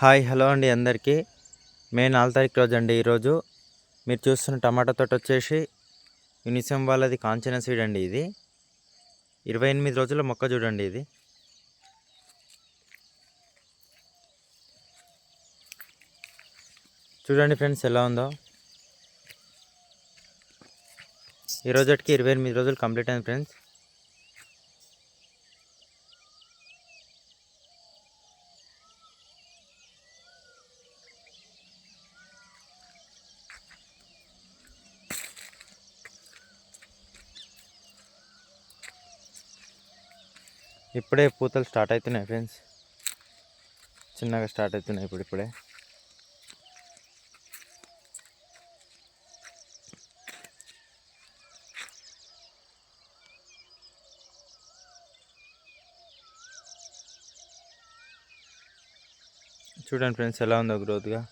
Hi hello అండి అందరికీ. మే 4 తారీఖు రోజు అండి ఈరోజు. మీరు చూస్తున్న టమాటా తోట వచ్చేసి యూనిసెం వాళ్ళది కాంచన సీడ్ అండి. ఇది 28 రోజుల మొక్క చూడండి. ఇది చూడండి ఫ్రెండ్స్ ఎలా ఉందో. ఈ రోజుకి 28 రోజులు కంప్లీట్ అయింది ఫ్రెండ్స్. ఇప్పుడే పూతలు స్టార్ట్ అవుతున్నాయి ఫ్రెండ్స్. చిన్నగా స్టార్ట్ అవుతున్నాయి ఇప్పుడే. చూడండి ఫ్రెండ్స్ ఎలా ఉందో గ్రోత్గా.